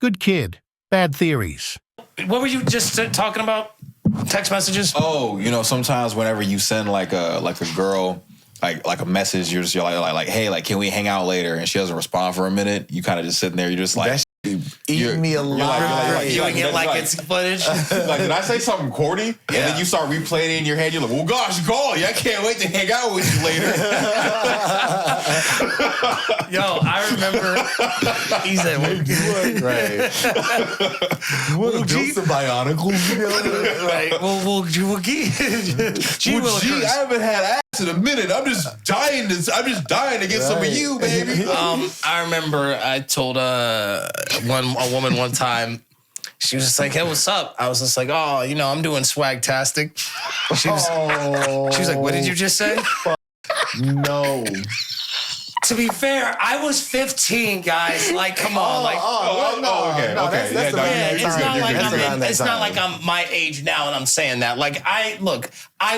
Good kid, bad theories. What were you just talking about? Text messages? Oh, sometimes whenever you send like a girl like a message, you're like, hey, like, can we hang out later? And she doesn't respond for a minute. You kind of just sitting there. You're just like, eat me alive. Viewing it like it's footage. Like, did I say something corny? And then you start replaying it in your head. You're like, well, gosh, golly, I can't wait to hang out with you later. Yo, I remember he said, Right. You want to build some bionicles together? Right. Well, I haven't had ass in a minute. I'm just dying to get some of you, baby. I remember I told a woman one time. She was just like, hey, what's up? I was just like, oh, I'm doing swag-tastic. She was like, what did you just say? No. To be fair, I was 15, guys. Like, come on. Okay. It's not like I'm my age now and I'm saying that. Like, I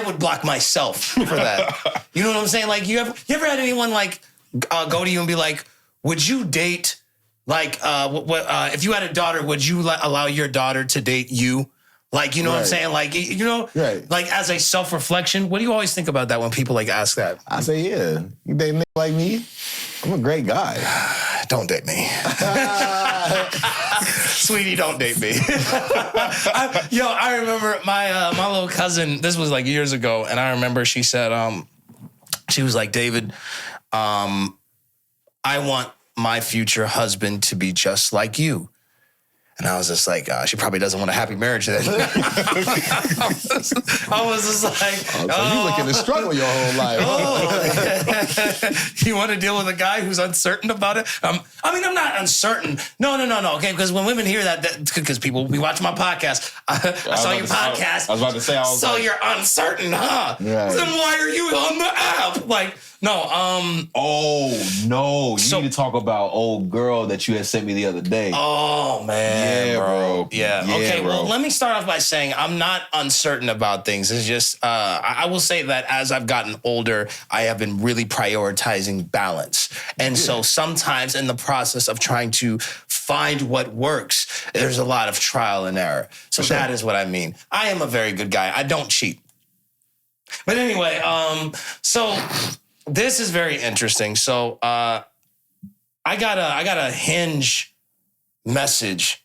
would block myself for that. You know what I'm saying? Like, you ever had anyone like go to you and be like, would you date, like, if you had a daughter, would you allow your daughter to date you? Like, you know what I'm saying? Like, like as a self-reflection, what do you always think about that when people like ask that? I say, yeah. You date a nigga like me? I'm a great guy. Don't date me. Sweetie, don't date me. I remember my little cousin, this was like years ago, and I remember she said, she was like, David, I want my future husband to be just like you. And I was just like, she probably doesn't want a happy marriage then. I was just like, you looking to struggle your whole life. You want to deal with a guy who's uncertain about it? I'm not uncertain. No. Okay, because when women hear that because we watch my podcast. I saw your podcast. I was about to say, so you're uncertain, huh? Right. Then why are you on the app? Like, no. Oh no! You need to talk about old girl that you had sent me the other day. Oh man, yeah, bro. Yeah. Okay. Bro. Well, let me start off by saying I'm not uncertain about things. It's just I will say that as I've gotten older, I have been really prioritizing balance, and so sometimes in the process of trying to find what works, there's a lot of trial and error. So that is what I mean. I am a very good guy. I don't cheat. But anyway, so. This is very interesting. So I got a Hinge message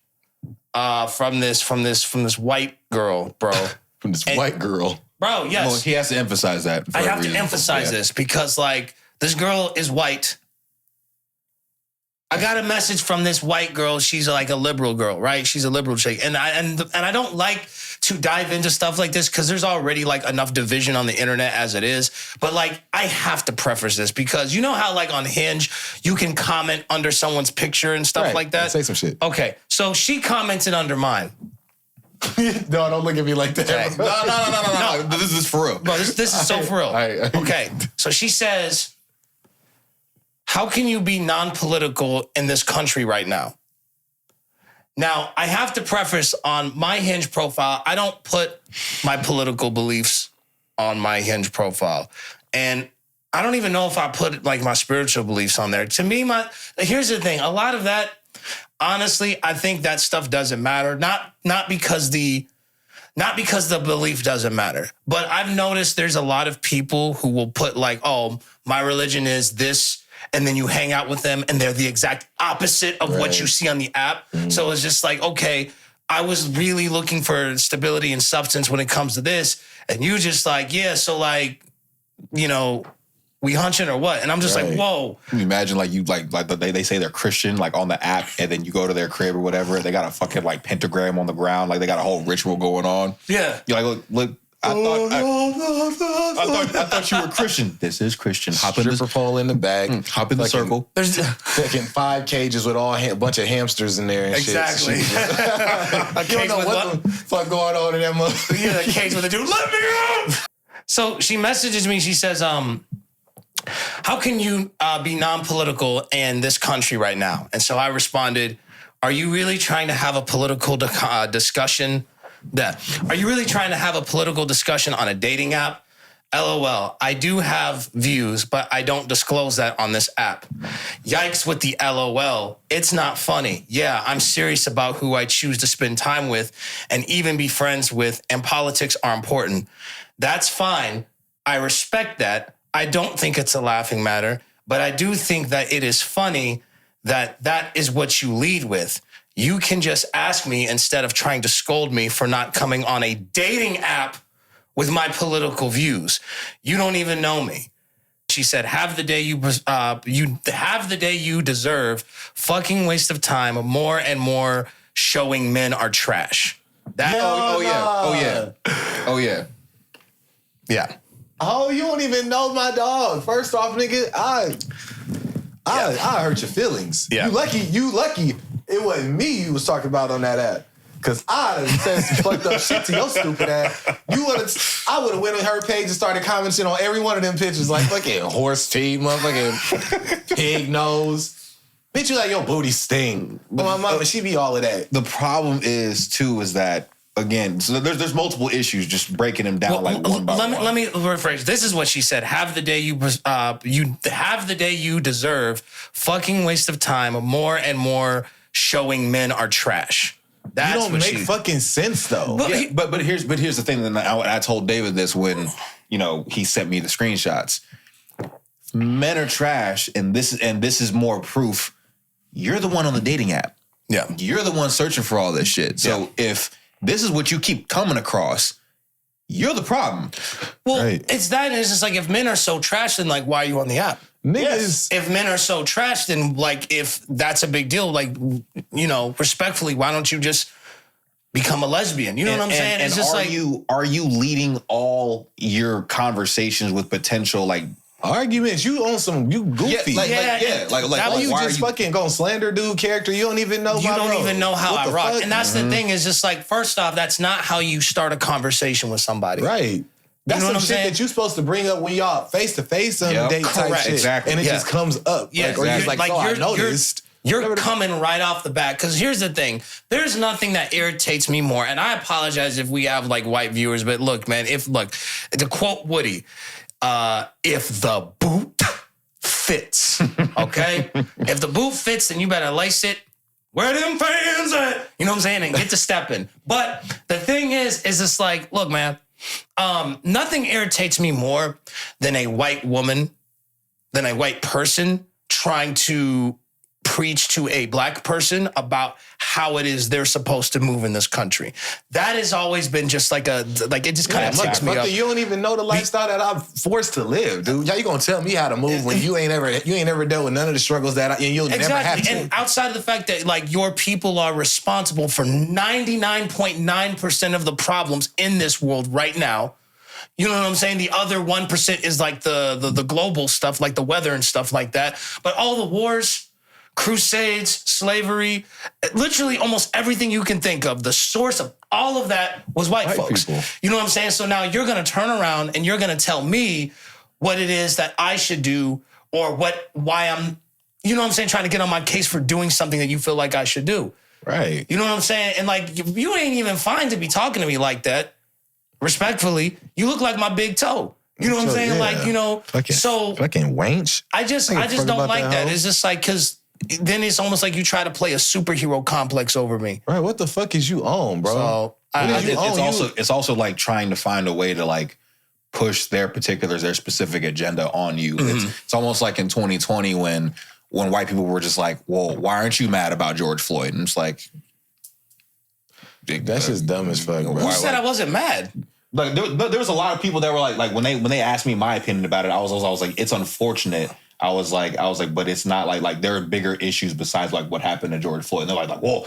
from this white girl, bro. From this white girl. Bro, yes. Well, he has to emphasize that. I have to emphasize this because like this girl is white. I got a message from this white girl. She's like a liberal girl, right? She's a liberal chick. And I don't like to dive into stuff like this because there's already like enough division on the internet as it is. But like, I have to preface this because you know how like on Hinge, you can comment under someone's picture and stuff like that? Say some shit. Okay, so she commented under mine. No, don't look at me like that. Okay. No. This is for real. Bro, this is so for real. Okay, so she says, how can you be non-political in this country right now? Now, I have to preface on my Hinge profile, I don't put my political beliefs on my Hinge profile. And I don't even know if I put like my spiritual beliefs on there. To me, here's the thing. A lot of that, honestly, I think that stuff doesn't matter. Not because the belief doesn't matter. But I've noticed there's a lot of people who will put like, oh, my religion is this, and then you hang out with them and they're the exact opposite of what you see on the app. Mm. So it's just like, okay, I was really looking for stability and substance when it comes to this. And you just like, yeah, so like, we hunching or what? And I'm just like, whoa. Can you imagine like you like they say they're Christian like on the app and then you go to their crib or whatever. They got a fucking like pentagram on the ground. Like they got a whole ritual going on. Yeah. You're like, look. I thought you were Christian. This is Christian. Hop in the pole in the back. Hop in the circle. There's fucking 5 cages with a bunch of hamsters in there and exactly. shit. You don't know what the fuck going on in that motherfucker. Yeah, the cage with the dude, let me out! So she messages me, she says, how can you be non-political in this country right now? And so I responded, are you really trying to have a political discussion? Are you really trying to have a political discussion on a dating app? LOL. I do have views, but I don't disclose that on this app. Yikes with the LOL. It's not funny. Yeah, I'm serious about who I choose to spend time with and even be friends with, and politics are important. That's fine. I respect that. I don't think it's a laughing matter, but I do think that it is funny that that is what you lead with. You can just ask me instead of trying to scold me for not coming on a dating app with my political views. You don't even know me. She said, have the day you have the day you deserve. Fucking waste of time. More and more showing men are trash. That Oh yeah. yeah. Oh, you don't even know my dog. First off, nigga, I hurt your feelings. Yeah. You lucky it wasn't me you was talking about on that app. Cause I done said some fucked up shit to your stupid ass. I would have went on her page and started commenting on every one of them pictures, like fucking horse teeth, motherfucking pig nose. Bitch, you like your booty sting. But my mother, she be all of that. The problem is that again, so there's multiple issues, just breaking them down one by one. Let me rephrase. This is what she said. Have the day you have the day you deserve. Fucking waste of time. More and more showing men are trash. That's you don't what make fucking sense though. But here's the thing. That I told David this when he sent me the screenshots. Men are trash, and this is more proof. You're the one on the dating app. Yeah, you're the one searching for all this shit. So if this is what you keep coming across, you're the problem. Well, it's that. It's just like if men are so trash, then like why are you on the app? Niggas. Yes. If men are so trash, then like if that's a big deal, like respectfully, why don't you just become a lesbian? You know what I'm saying? It's just are you leading all your conversations with potential like arguments? You on some goofy. Why you are just fucking gonna slander dude character? You don't even know. You don't even know how I rock. Fuck? And that's the thing is just like, first off, that's not how you start a conversation with somebody. Right. That's some shit that you're supposed to bring up when y'all face to face on a date type shit. Exactly. And it just comes up. Yeah. Or you're like, I noticed. You're coming right off the bat. Because here's the thing. There's nothing that irritates me more. And I apologize if we have like white viewers. But look, man, to quote Woody, if the boot fits, okay? If the boot fits, then you better lace it. Where them fans at? You know what I'm saying? And get to stepping. But the thing is it's like, look, man, nothing irritates me more than a white woman, than a white person trying to preach to a black person about how it is they're supposed to move in this country. That has always been just like it just kind of ticks me up. You don't even know the lifestyle that I'm forced to live, dude. How you gonna tell me how to move when you ain't ever dealt with none of the struggles that you'll never have to? And outside of the fact that like your people are responsible for 99.9% of the problems in this world right now. You know what I'm saying? The other 1% is like the global stuff, like the weather and stuff like that. But all the wars, crusades, slavery, literally almost everything you can think of, the source of all of that was white folks. People. You know what I'm saying? So now you're going to turn around and you're going to tell me what it is that I should do or why I'm, you know what I'm saying, trying to get on my case for doing something that you feel like I should do. Right. You know what I'm saying? And like, you ain't even fine to be talking to me like that. Respectfully, you look like my big toe. You know what I'm saying? Yeah. Like, fucking wench. I just don't like that. It's just like, because then it's almost like you try to play a superhero complex over me. Right. What the fuck is you on, bro? So it's also like trying to find a way to like push their specific agenda on you. Mm-hmm. It's almost like in 2020 when white people were just like, well, why aren't you mad about George Floyd? And it's like, that's just dumb as fuck, bro. Who said I wasn't mad? Like there was a lot of people that were like when they asked me my opinion about it, I was like, it's unfortunate. I was like, but it's not like there are bigger issues besides like what happened to George Floyd. And they're like, well,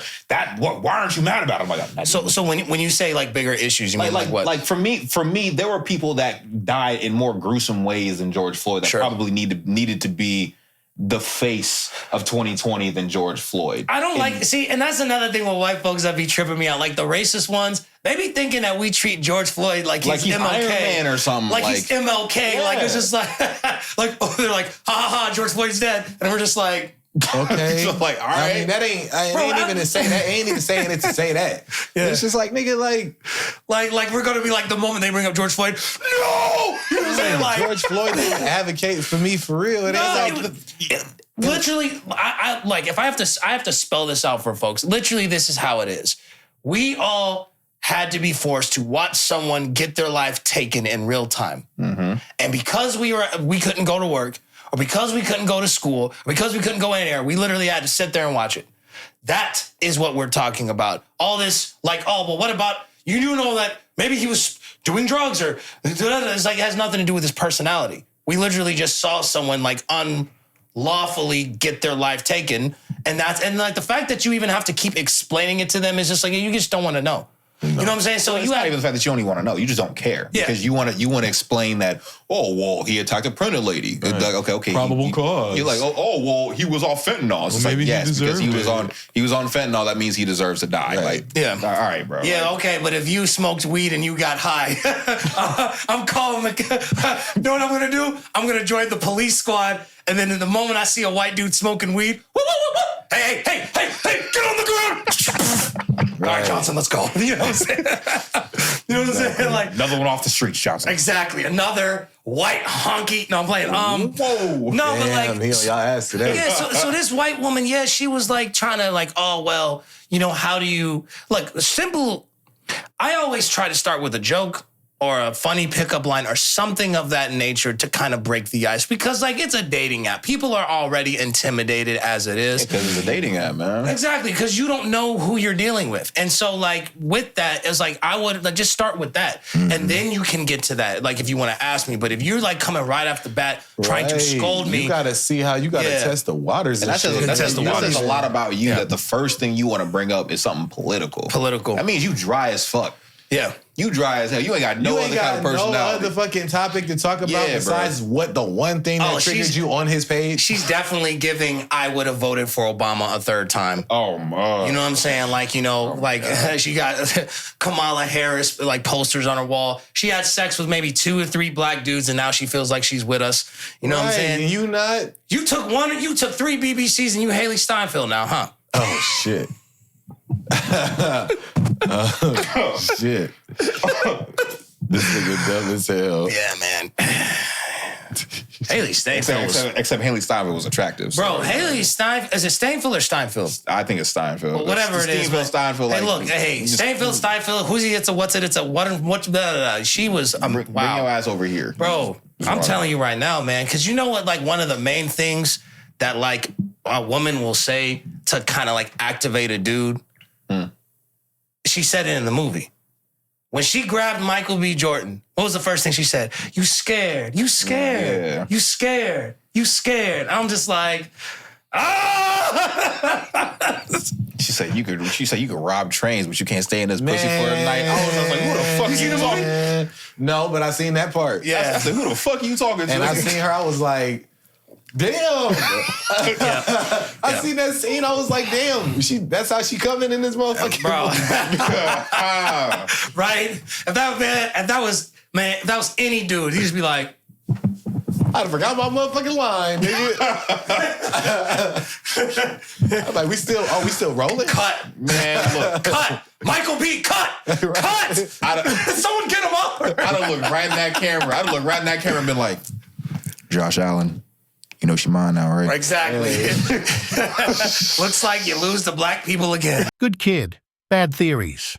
why aren't you mad about it? I'm like, so when you say like bigger issues, you mean like what? Like for me, there were people that died in more gruesome ways than George Floyd that probably needed to be the face of 2020 than George Floyd. I don't and that's another thing with white folks that be tripping me out. Like the racist ones, they be thinking that we treat George Floyd like he's MLK. Iron Man or something. Like he's MLK. Yeah. Like it's just like, they're like, ha ha ha, George Floyd's dead. And we're just like, okay. So like, all right. I mean, that ain't even saying it to say that. Yeah. It's just like, nigga, like we're gonna be like the moment they bring up George Floyd, no! You know I'm saying? Like, George Floyd didn't advocate for me for real. Literally, I like if I have to spell this out for folks. Literally, this is how it is. We all had to be forced to watch someone get their life taken in real time. Mm-hmm. And because we couldn't go to work, or because we couldn't go to school, or because we couldn't go anywhere, we literally had to sit there and watch it. That is what we're talking about. All this, like, oh, well, what about, you do know that maybe he was doing drugs or, it's like, it has nothing to do with his personality. We literally just saw someone like unlawfully get their life taken. And like the fact that you even have to keep explaining it to them is just like, you just don't want to know. No. You know what I'm saying? So it's not even the fact that you don't even want to know. You just don't care because you want to explain that. Oh well, he attacked a pregnant lady. Right. Like, okay. Probable cause. You're like, oh well, he was off fentanyl. Well, maybe like, yes, because he was on fentanyl. That means he deserves to die. Right. Like, yeah. All right, bro. Yeah, like, okay. But if you smoked weed and you got high, I'm calling the. You know what I'm gonna do? I'm gonna join the police squad, and then in the moment I see a white dude smoking weed, hey, get on the ground. All right, Johnson, let's go. You know what I'm saying? You know what I'm saying? Like another one off the streets, Johnson. Exactly. Another white honky. No, I'm playing. Whoa. No, but like, he on y'all ass today. Yeah. So this white woman, she was like trying to like, oh well, how do you like simple? I always try to start with a joke or a funny pickup line or something of that nature to kind of break the ice because like it's a dating app. People are already intimidated as it is. Because it's a dating app, man. Exactly, because you don't know who you're dealing with. And so like with that, it's like I would like just start with that. Mm-hmm. And then you can get to that, like if you want to ask me. But if you're like coming right off the bat trying to scold me. You gotta see how you gotta test the waters. And that says a lot about you that the first thing you want to bring up is something political. That means you dry as fuck. Yeah. You dry as hell. You ain't got no other kind of personality. No other fucking topic to talk about besides what the one thing that triggered you on his page. She's definitely giving I would have voted for Obama a third time. Oh my. You know what I'm saying? Like, she got Kamala Harris like posters on her wall. She had sex with maybe 2 or 3 black dudes and now she feels like she's with us. You know what I'm saying? You not? You took 3 BBCs and you Haley Steinfeld now, huh? Oh shit. Oh, shit. This nigga dumb as hell. Yeah, man. Haley Steinfeld. Except Haley Steinfeld was attractive. So. Bro, Haley Steinfeld. Is it Steinfeld or Steinfeld? I think it's Steinfeld. Well, whatever it is. Steinfeld. Hey, look. Hey, Steinfeld, Steinfeld. Who's he? It's a what's it? It's a what? Blah, blah, blah. She was. Wow. Bring your ass over here. Bro, I'm telling you right now, man. Because you know what? Like one of the main things that like a woman will say to kind of like activate a dude. She said it in the movie. When she grabbed Michael B. Jordan, what was the first thing she said? You scared. You scared. Yeah. You scared. You scared. I'm just like, ah! She said you could rob trains, but you can't stay in this pussy for a night. I was like, who the fuck you you talking? No, but I seen that part. Yeah. I said, who the fuck are you talking to? And I seen her, I was like, damn. I seen that scene. I was like, damn. That's how she coming in this motherfucker. Bro. Right? If that was any dude, he'd just be like, I forgot my motherfucking line, nigga. I'm like, we still rolling? Cut. Man, look. Cut. Michael B, cut. Right. Cut. Someone get him up. I'd have looked right in that camera. And been like, Josh Allen. You know she mine now, right? Exactly. Looks like you lose to black people again. Good kid, bad theories.